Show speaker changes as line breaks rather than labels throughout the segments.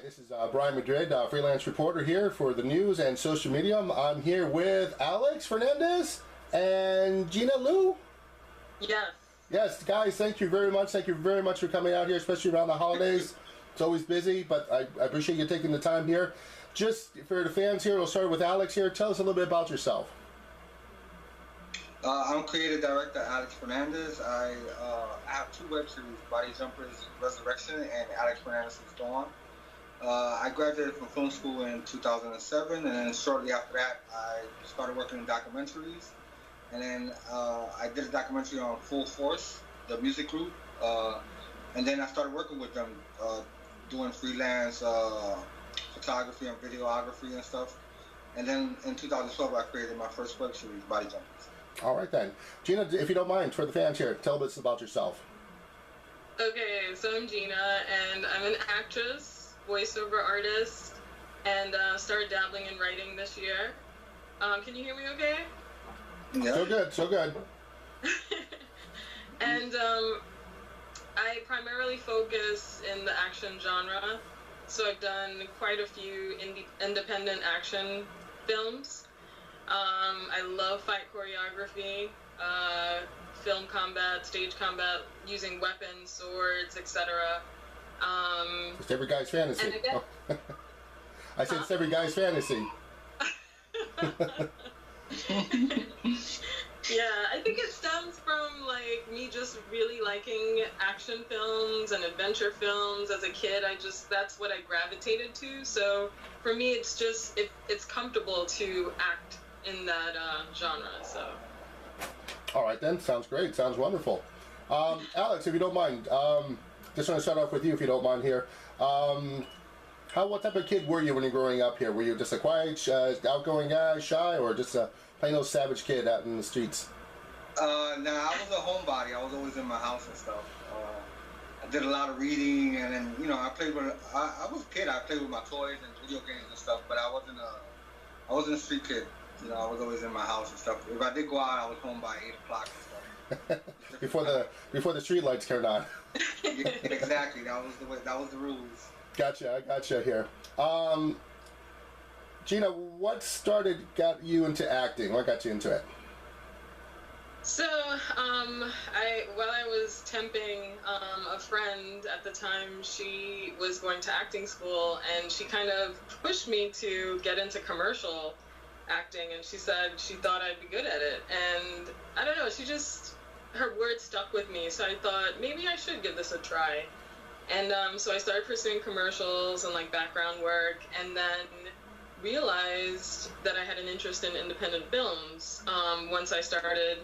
This is Brian Madrid, freelance reporter here for the news and social media. I'm here with Alex Fernandez and Jeanna Lue.
Yes.
Yes, guys, thank you very much. Thank you very much for coming out here, especially around the holidays. It's always busy, but I appreciate you taking the time here. Just for the fans here, we'll start with Alex here. Tell us a little bit about yourself.
I'm creative director Alex Fernandez. I have two web series, BodyJumpers Resurrection and Alex Fernandez's Dawn. I graduated from film school in 2007, and then shortly after that, I started working in documentaries. And then I did a documentary on Full Force, the music group. And then I started working with them, doing freelance photography and videography and stuff. And then in 2012, I created my first web series, BodyJumpers.
All right then. Gina, if you don't mind, for the fans here, tell us about yourself.
Okay, so I'm Gina, and I'm an actress, voiceover artist, and started dabbling in writing this year. Can you hear me okay?
Yeah.
So good, so good.
And I primarily focus in the action genre, so I've done quite a few independent action films. I love fight choreography, film combat, stage combat, using weapons, swords, etc.
It's every guy's fantasy. I said it's every guy's fantasy.
Yeah, I think it stems from like me just really liking action films and adventure films as a kid. That's what I gravitated to. So for me, it's just it's comfortable to act in that genre. So.
All right then, sounds great. Sounds wonderful. Alex, if you don't mind, just want to start off with you, if you don't mind here. What type of kid were you when you were growing up here? Were you just a quiet, outgoing guy, shy, or just a plain old savage kid out in the streets?
I was a homebody. I was always in my house and stuff. I did a lot of reading, and then I played with. I was a kid. I played with my toys and video games and stuff, but I wasn't a street kid. I was always in my house and stuff. If I did go out, I was home by 8 o'clock and stuff.
before the street lights turned on.
Yeah, exactly. That was the way. That was the rules.
Gotcha. I gotcha here. Gina, what got you into acting? What got you into it?
So, while I was temping a friend at the time, she was going to acting school, and she kind of pushed me to get into commercial acting, and she said she thought I'd be good at it, and I don't know, her words stuck with me, so I thought maybe I should give this a try. And so I started pursuing commercials and like background work, and then realized that I had an interest in independent films once I started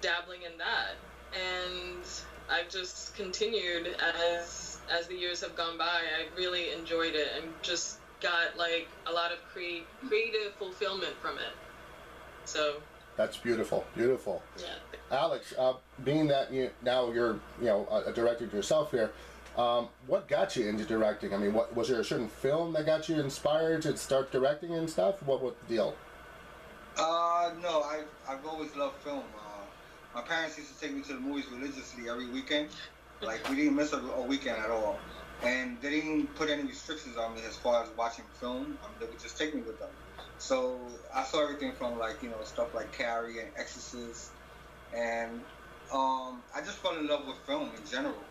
dabbling in that, and I've just continued as the years have gone by. I really enjoyed it and just got like a lot of creative fulfillment from it. So
that's beautiful.
Yeah.
Alex, being that you're a director yourself here, what got you into directing? I mean, was there a certain film that got you inspired to start directing and stuff? What was the deal?
No, I've always loved film. My parents used to take me to the movies religiously every weekend. Like, we didn't miss a weekend at all. And they didn't put any restrictions on me as far as watching film. They would just take me with them. So I saw everything from stuff like Carrie and Exorcist. And I just fell in love with film in general.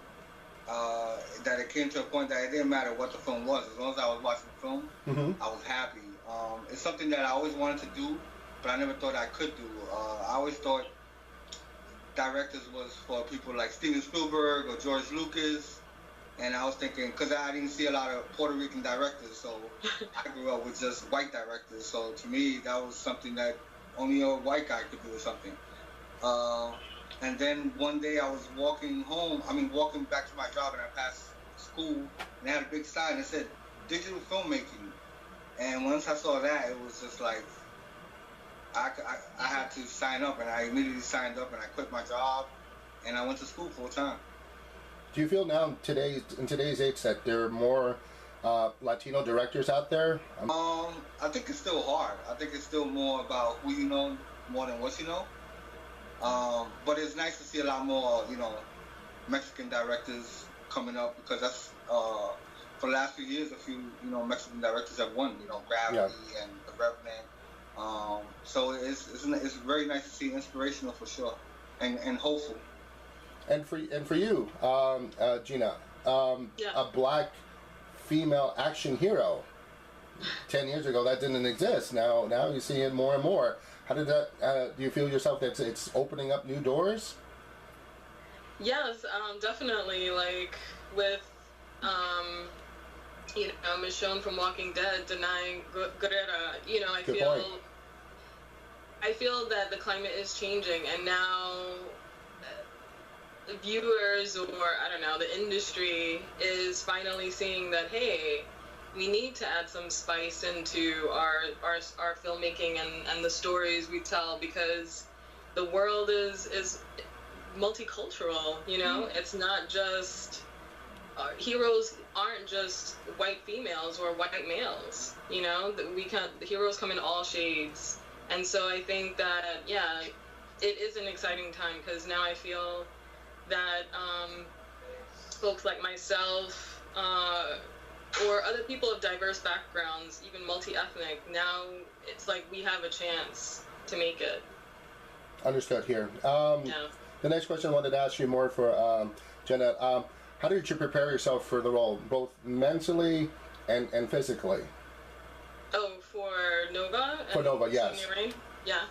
That it came to a point that it didn't matter what the film was. As long as I was watching the film, I was happy. It's something that I always wanted to do, but I never thought I could do. I always thought directors was for people like Steven Spielberg or George Lucas, and I was thinking, because I didn't see a lot of Puerto Rican directors, so I grew up with just white directors, so to me that was something that only a white guy could do or something. And then one day I was walking back to my job, and I passed school, and they had a big sign that said digital filmmaking, and once I saw that, it was just like I had to sign up, and I immediately signed up, and I quit my job, and I went to school full time.
Do you feel now in today's age that there are more Latino directors out there?
I think it's still hard. I think it's still more about who you know more than what you know. But it's nice to see a lot more, Mexican directors coming up, because that's for the last few years, a few, Mexican directors have won, Gravity and The Revenant. So it's very nice to see, inspirational for sure, and hopeful.
And for you, Gina, a black female action hero. 10 years ago, that didn't exist. Now you see it more and more. How did that? Do you feel yourself that it's opening up new doors?
Yes, definitely. Like with, Michonne from Walking Dead denying Guerrera. I feel that the climate is changing, and now viewers, or I don't know, the industry is finally seeing that, hey, we need to add some spice into our filmmaking and the stories we tell, because the world is multicultural, It's not just heroes aren't just white females or white males, the heroes come in all shades. And so I think that, it is an exciting time, because now I feel that folks like myself, or other people of diverse backgrounds, even multi-ethnic, now it's like we have a chance to make it.
Understood here. The next question I wanted to ask you more for Jeanna. How did you prepare yourself for the role, both mentally and physically?
Oh, for Nova?
For Nova, yes.
Yeah.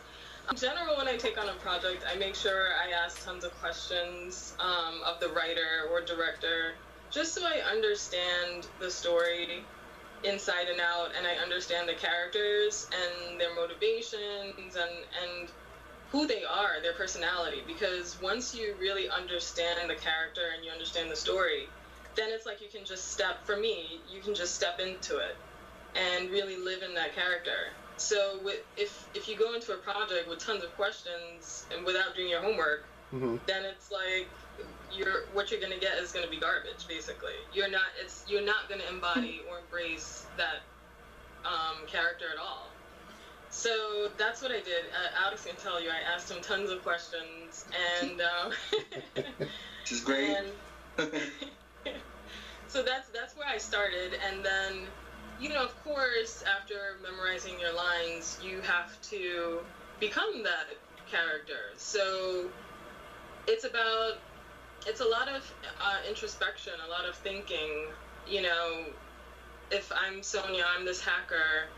In general, when I take on a project, I make sure I ask tons of questions of the writer or director, just so I understand the story inside and out, and I understand the characters and their motivations and who they are, their personality. Because once you really understand the character and you understand the story, then it's like you can just step into it and really live in that character. So if you go into a project with tons of questions and without doing your homework, then it's like what you're gonna get is gonna be garbage. Basically, you're not gonna embody or embrace that character at all. So that's what I did. Alex can tell you, I asked him tons of questions, and
which is great.
And so that's where I started, and then, of course, after memorizing your lines, you have to become that character. So it's a lot of introspection, a lot of thinking. If I'm Sonia, I'm this hacker,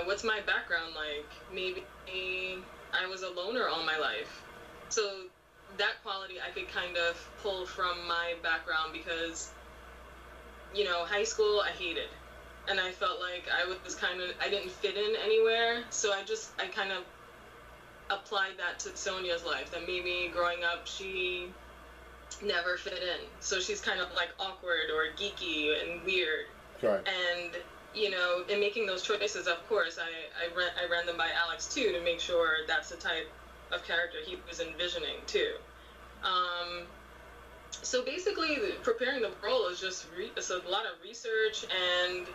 what's my background like? Maybe I was a loner all my life. So that quality I could kind of pull from my background, because, high school I hated. And I felt like I didn't fit in anywhere. So I kind of applied that to Sonia's life, that maybe growing up she never fit in. So she's kind of like awkward or geeky and weird.
Right.
And, in making those choices, of course, I ran them by Alex too, to make sure that's the type of character he was envisioning too. So basically, preparing the role is just it's a lot of research and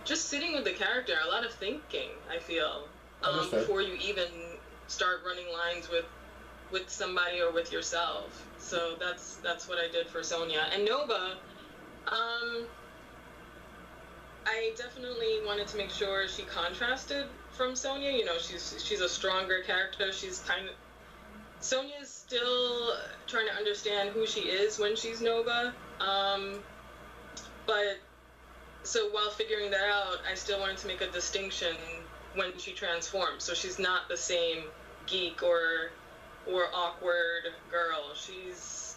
just sitting with the character, a lot of thinking, I feel, before you even start running lines with somebody or with yourself. So that's what I did for Sonia. And Nova, I definitely wanted to make sure she contrasted from Sonia. She's a stronger character. Sonia's still trying to understand who she is when she's Nova. But so while figuring that out, I still wanted to make a distinction when she transforms. So she's not the same geek or awkward girl. She's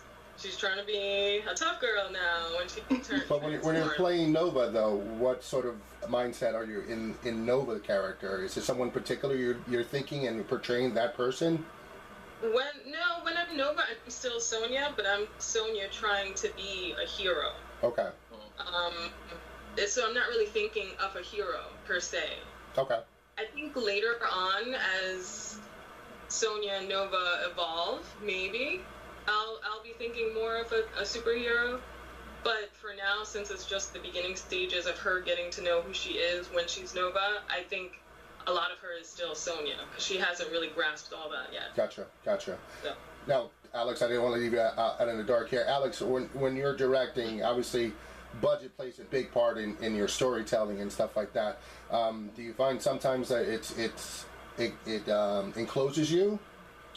trying to be a tough girl now when she turns.
But when you're playing Nova, though, what sort of mindset are you in Nova character? Is there someone particular you're thinking and portraying that person?
When I'm Nova, I'm still Sonia, but I'm Sonia trying to be a hero.
Okay.
So I'm not really thinking of a hero per se.
Okay.
I think later on, as Sonia and Nova evolve, maybe I'll be thinking more of a superhero. But for now, since it's just the beginning stages of her getting to know who she is when she's Nova, I think a lot of her is still Sonia, because she hasn't really grasped all that yet.
Gotcha.
So.
Now, Alex, I didn't want to leave you out in the dark here. Alex, when you're directing, obviously, budget plays a big part in your storytelling and stuff like that. Do you find sometimes that it encloses you,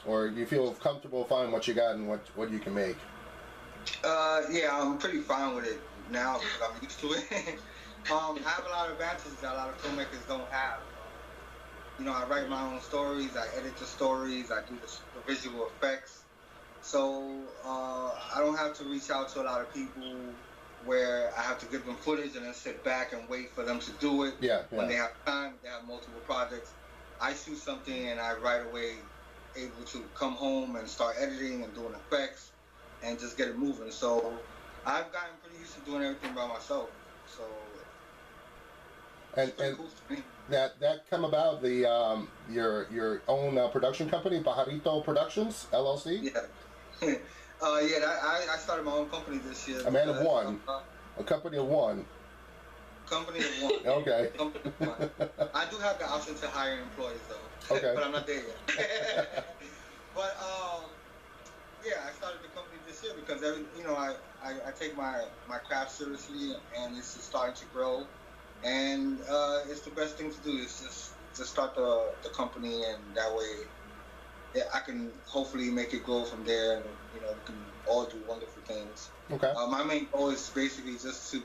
or you feel comfortable finding what you got and what you can make?
Yeah, I'm pretty fine with it now because I'm used to it. I have a lot of advantages that a lot of filmmakers don't have. You know, I write my own stories, I edit the stories, I do the visual effects. So I don't have to reach out to a lot of people where I have to give them footage and then sit back and wait for them to do it.
Yeah.
When they have time, they have multiple projects. I shoot something and I right away able to come home and start editing and doing effects and just get it moving. So I've gotten pretty used to doing everything by myself. So
and
cool to me.
that come about the your own production company, Pajarito Productions LLC.
Yeah. I started my own company this year.
A man of one. A company of one.
Company of one.
Okay.
Company of one. I do have the option to hire employees though.
Okay.
But I'm not there yet. But yeah, I started the company this year because I take my craft seriously and it's just starting to grow. And it's the best thing to do is just to start the company, and that way I can hopefully make it grow from there, and we can all do wonderful things.
Okay.
My main goal is basically just to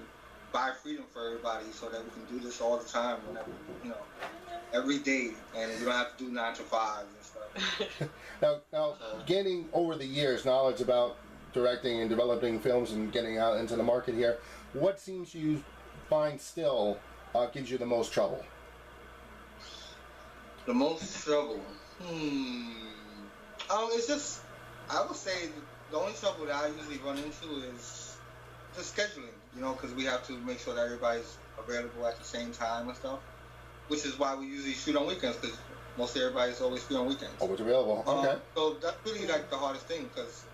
buy freedom for everybody so that we can do this all the time, whenever, every day, and we don't have to do 9 to 5 and stuff.
Now, gaining over the years knowledge about directing and developing films and getting out into the market here, what seems you find still gives you the most trouble?
The most trouble? It's just, I would say the only trouble that I usually run into is just scheduling, because we have to make sure that everybody's available at the same time and stuff, which is why we usually shoot on weekends, because most everybody's always free on weekends.
Always available, okay.
So that's really like the hardest thing, because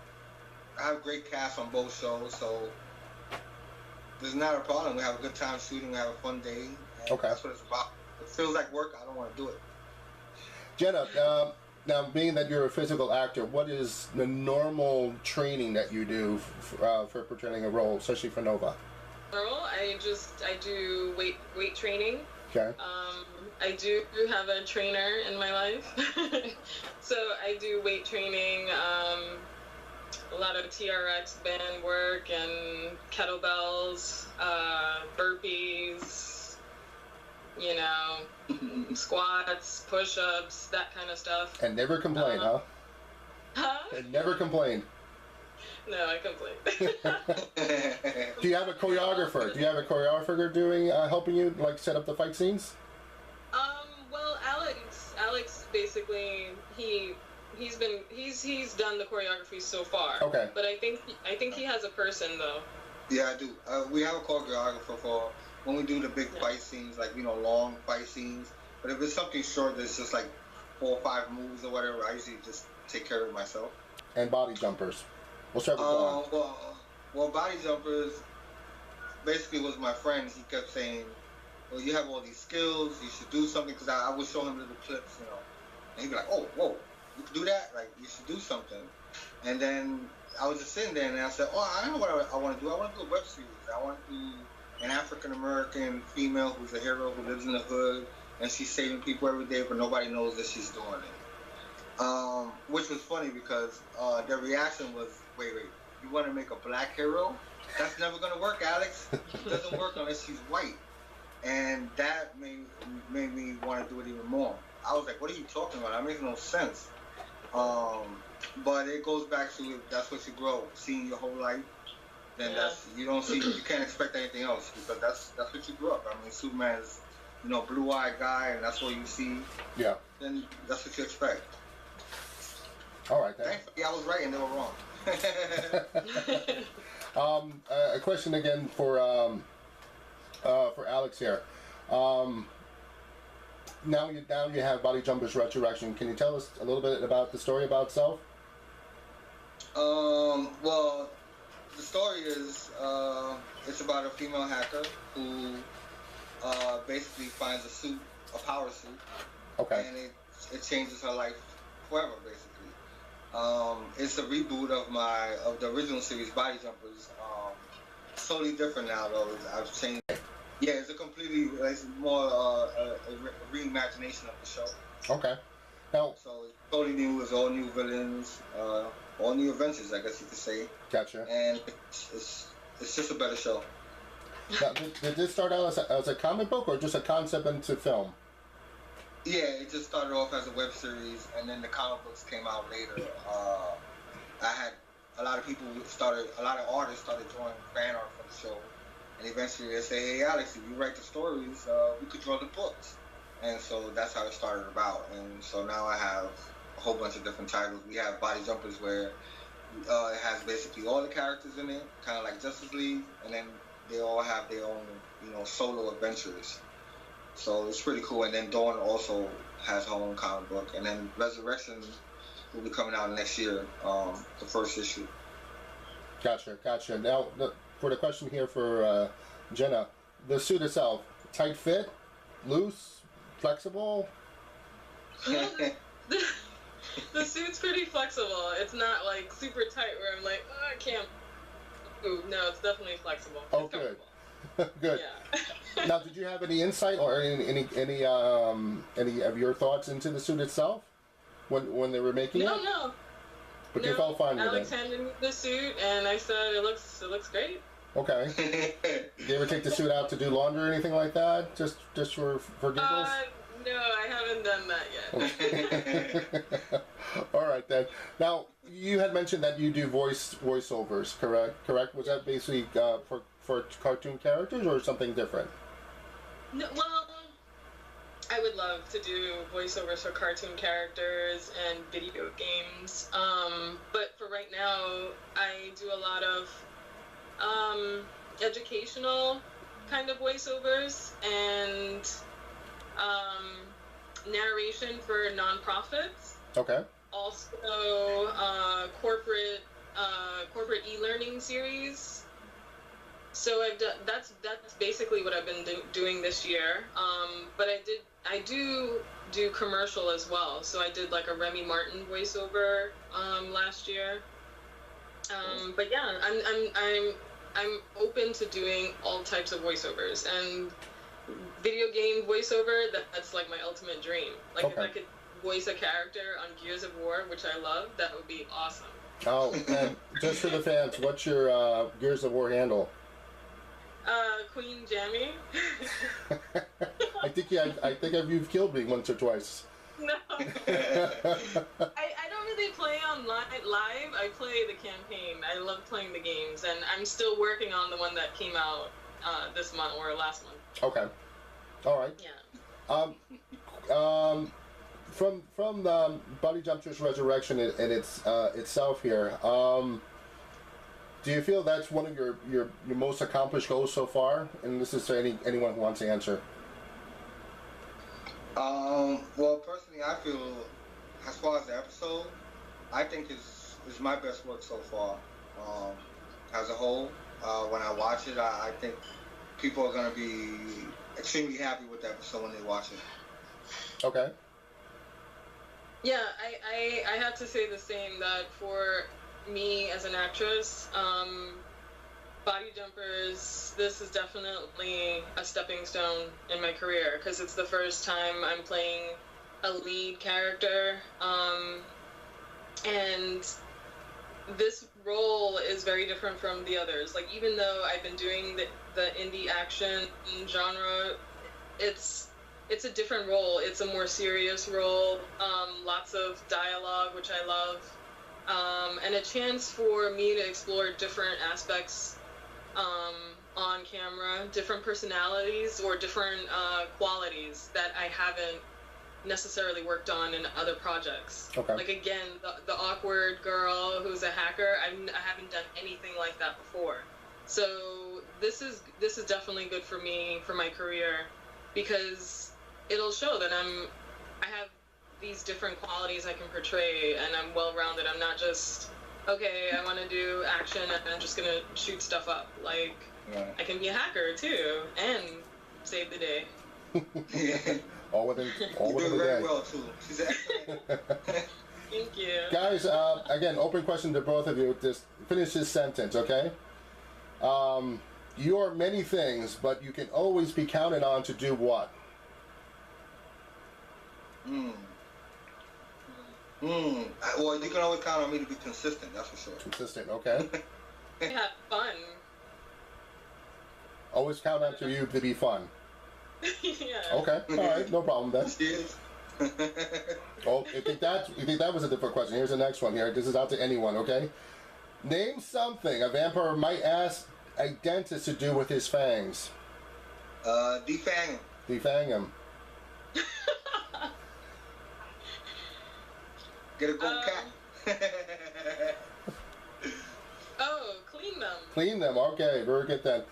I have great cast on both shows, so there's not a problem. We have a good time shooting, we have a fun day, and
okay.
That's what it's about. If it feels like work, I don't want to do it.
Jenna, now being that you're a physical actor, what is the normal training that you do for portraying a role, especially for Nova?
I do weight training.
Okay.
I do have a trainer in my life. So I do weight training, a lot of TRX band work and kettlebells, burpees, squats, push-ups, that kind of stuff.
And never complain, huh? And never complain.
No, I complain.
Do you have a choreographer? Do you have a choreographer doing helping you set up the fight scenes?
Well, Alex basically he's done the choreography so far.
Okay.
But I think he has a person though. Yeah,
I do. We have a choreographer for when we do the big fight scenes, long fight scenes. But if it's something short that's just 4 or 5 moves or whatever, I usually just take care of it myself.
And BodyJumpers. We'll start with Dawn.
Well, BodyJumpers basically was my friend. He kept saying, well, you have all these skills, you should do something, because I would show him little clips, and he'd be like, oh, whoa, you can do that? You should do something. And then I was just sitting there, and I said, I know what I want to do. I want to do a web series. I want to do an African-American female who's a hero who lives in the hood, and she's saving people every day, but nobody knows that she's doing it. Which was funny, because their reaction was, wait, you want to make a black hero? That's never going to work, Alex. It doesn't work unless she's white. And that made me want to do it even more. I was like, what are you talking about? That makes no sense. But it goes back to, that's what you grow, seeing your whole life. Then you can't expect anything else, because that's what you grew up. I mean, Superman's, blue-eyed guy, and that's what you see. Yeah. Then that's what you expect.
All right.
Thankfully, I was right and they were wrong.
A question again for Alex here. Now you have BodyJumpers Resurrection. Can you tell us a little bit about the story about itself?
Well, the story is it's about a female hacker who basically finds a power suit. Okay. And it changes her life forever, basically. It's a reboot of the original series, BodyJumpers. It's totally different now, though. I've changed. Yeah, it's it's more a reimagination of the show.
Okay. Now,
so it's totally new. It's all new villains, all new adventures, I guess you could say.
Gotcha.
And it's just a better show.
Now, did this start out as a comic book or just a concept into film?
Yeah, it just started off as a web series, and then the comic books came out later. I had a lot of artists started drawing fan art for the show, and eventually they say, "Hey, Alex, if you write the stories, we could draw the books." And so that's how it started about. And so now I have a whole bunch of different titles. We have BodyJumpers, where it has basically all the characters in it, kind of like Justice League, and then they all have their own, solo adventures. So it's pretty cool. And then Dawn also has her own comic book. And then Resurrection will be coming out next year, the first issue.
Gotcha. Now, for the question here for Jeanna, the suit itself, tight fit, loose, flexible?
The suit's pretty flexible. It's not like super tight where I'm like, oh, I can't move. No, it's definitely flexible.
Oh, good. Good.
Yeah.
Now, did you have any insight or any of your thoughts into the suit itself when they were making it?
No.
But you felt fine with it.
Alex handed me the suit, and I said it looks great.
Okay. Did you ever take the suit out to do laundry or anything like that? Just for giggles?
No, I haven't done that yet.
All right then. Now, you had mentioned that you do voiceovers, correct? Was that basically for cartoon characters or something different?
No, well, I would love to do voiceovers for cartoon characters and video games. But for right now, I do a lot of educational kind of voiceovers and narration for nonprofits.
Okay.
Also, corporate e-learning series. So I've done that's basically what I've been doing this year. But I do commercial as well. So I did like a Remy Martin voiceover last year. But yeah, I'm open to doing all types of voiceovers, and video game voiceover, that's like my ultimate dream. Like if I could voice a character on Gears of War, which I love, that would be awesome.
Oh, and just for the fans, what's your Gears of War handle?
Queen Jammy.
I think you've killed me once or twice.
No. I don't really play on live. I play the campaign. I love playing the games, and I'm still working on the one that came out this month or last month.
Okay. All right.
Yeah.
From the BodyJumpers Resurrection and itself here, do you feel that's one of your most accomplished goals so far? And this is to anyone who wants to answer.
Well, personally, I feel, as far as the episode, I think is my best work so far. As a whole, when I watch it, I think people are going to be extremely happy with the episode when they watch it.
Okay.
Yeah, I have to say the same, that for me as an actress, BodyJumpers, this is definitely a stepping stone in my career, because it's the first time I'm playing a lead character, and this role is very different from the others. Like, even though I've been doing the indie action genre, it's a different role. It's a more serious role, lots of dialogue, which I love, and a chance for me to explore different aspects on camera, different personalities or different qualities that I haven't necessarily worked on in other projects.
Okay.
Like, again, the awkward girl who's a hacker, I haven't done anything like that before. So this is definitely good for me, for my career, because it'll show that I have these different qualities I can portray, and I'm well-rounded. I'm not just, okay, I want to do action and I'm just gonna shoot stuff up. Like,
yeah.
I can be a hacker too and save the day.
all within the day.
Very well too. She's excellent.
Thank you.
Guys, again, open question to both of you. Just finish this sentence, okay? You are many things, but you can always be counted on to do what?
Well, you can always count on me to be consistent, that's for sure.
Consistent, okay.
Yeah, fun.
Always count on to you to be fun.
Yeah.
Okay, all right, no problem then.
Cheers.
Oh, you think that was a different question? Here's the next one here. This is out to anyone, okay? Name something a vampire might ask a dentist to do with his fangs.
Defang him.
Defang him.
Get a gold cat.
Oh, clean them.
Clean them. Okay, very good then.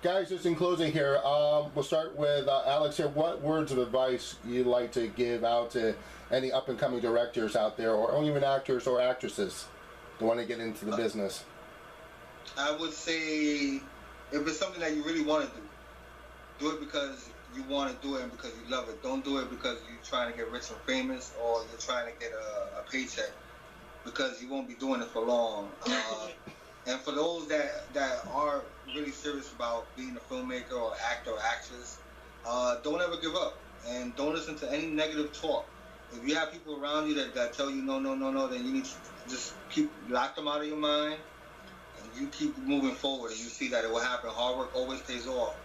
Guys, just in closing here, we'll start with Alex here. What words of advice you'd like to give out to any up-and-coming directors out there, or even actors or actresses that want to get into the business?
I would say, if it's something that you really want to do it because you want to do it and because you love it. Don't do it because you're trying to get rich and famous, or you're trying to get a paycheck, because you won't be doing it for long. And for those that are really serious about being a filmmaker or actor or actress, don't ever give up, and don't listen to any negative talk. If you have people around you that tell you no, then you need to just lock them out of your mind, and you keep moving forward, and you see that it will happen. Hard work always pays off.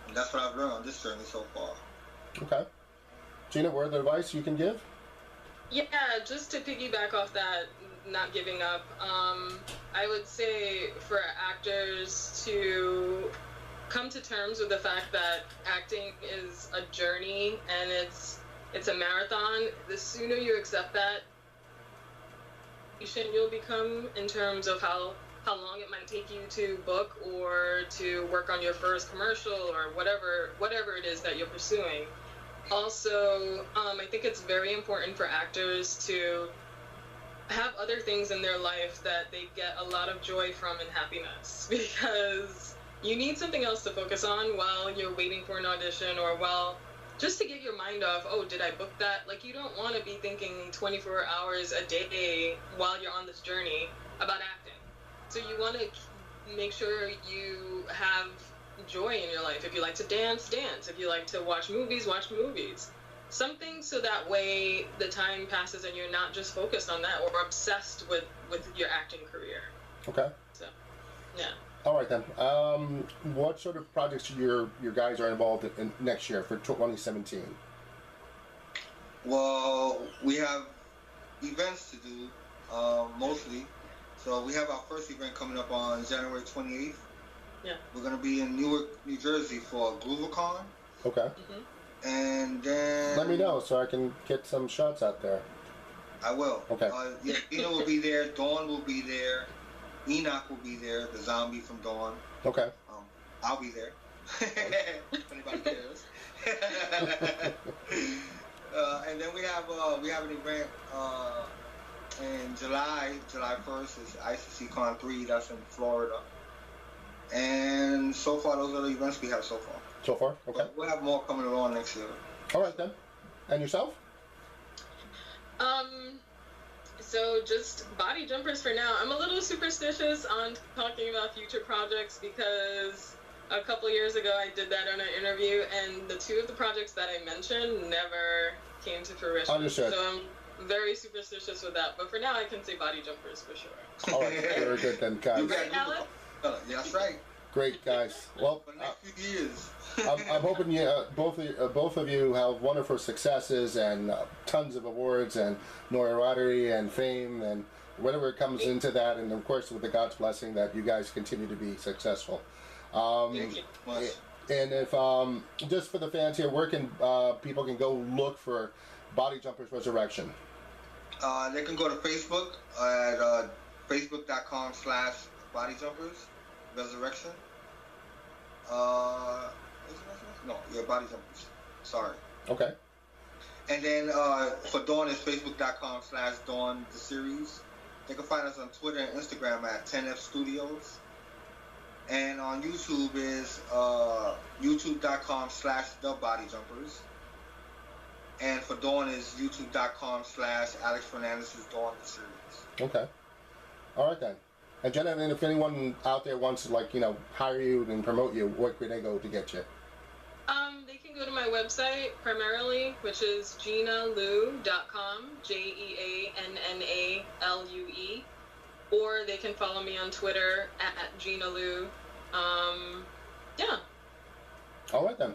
And that's what I've learned on this journey so far.
Okay. Gina, word of advice you can give?
Yeah, just to piggyback off that, not giving up, I would say for actors to come to terms with the fact that acting is a journey and it's a marathon. The sooner you accept that, patient you'll become in terms of how long it might take you to book or to work on your first commercial or whatever it is that you're pursuing. Also, I think it's very important for actors to have other things in their life that they get a lot of joy from and happiness, because you need something else to focus on while you're waiting for an audition, or just to get your mind off, oh, did I book that? Like, you don't want to be thinking 24 hours a day while you're on this journey about acting. So you want to make sure you have joy in your life. If you like to dance, dance. If you like to watch movies, watch movies. Something so that way the time passes and you're not just focused on that or obsessed with your acting career.
Okay.
So, yeah.
All right then. What sort of projects your guys are involved in next year for 2017?
Well, we have events to do, mostly. So we have our first event coming up on January 28th.
Yeah.
We're going to be in Newark, New Jersey for GrooverCon.
Okay.
Mm-hmm.
And then...
Let me know so I can get some shots out there.
I will.
Okay.
Yeah, Gina will be there. Dawn will be there. Enoch will be there, the zombie from Dawn.
Okay.
I'll be there. If anybody cares. And then we have an event in July 1st is ICC-Con 3. That's in Florida. And so far, those are the events we have so far.
So far? Okay.
But we'll have more coming along next year.
All right then. And yourself?
So just BodyJumpers for now. I'm a little superstitious on talking about future projects because a couple years ago I did that on an interview, and the two of the projects that I mentioned never came to fruition.
Understood.
So I'm very superstitious with that. But for now, I can say BodyJumpers for sure.
All right. Very good then, guys.
Right, Alex?
Yeah, that's right.
Great, guys. Well,
For the next few years.
I'm hoping both of you have wonderful successes and tons of awards and notoriety and fame and whatever comes into that, and of course with the God's blessing that you guys continue to be successful.
Thank you much.
And if just for the fans here, where can people can go look for BodyJumpers Resurrection?
They can go to Facebook at facebook.com/BodyJumpers Resurrection. BodyJumpers. Sorry.
Okay.
And then for Dawn, it's facebook.com/Dawn the series. They can find us on Twitter and Instagram at 10F Studios. And on YouTube is youtube.com/TheBodyJumpers. And for Dawn is youtube.com/Alex Fernandez's Dawn the series.
Okay. All right then. And Jenna, and if anyone out there wants to, like, you know, hire you and promote you, where can they go to get you?
They can go to my website primarily, which is JeannaLue.com, JeannaLue, or they can follow me on Twitter at Jeanna Lue. Yeah.
All right then.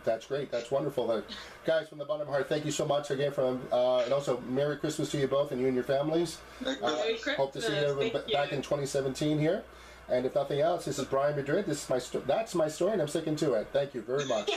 That's great. That's wonderful. Guys, from the bottom of my heart, thank you so much again. And also, Merry Christmas to you both and you and your families.
Merry Christmas.
Hope to see you back in 2017 here. And if nothing else, this is Brian Madrid. That's my story, and I'm sticking to it. Thank you very much.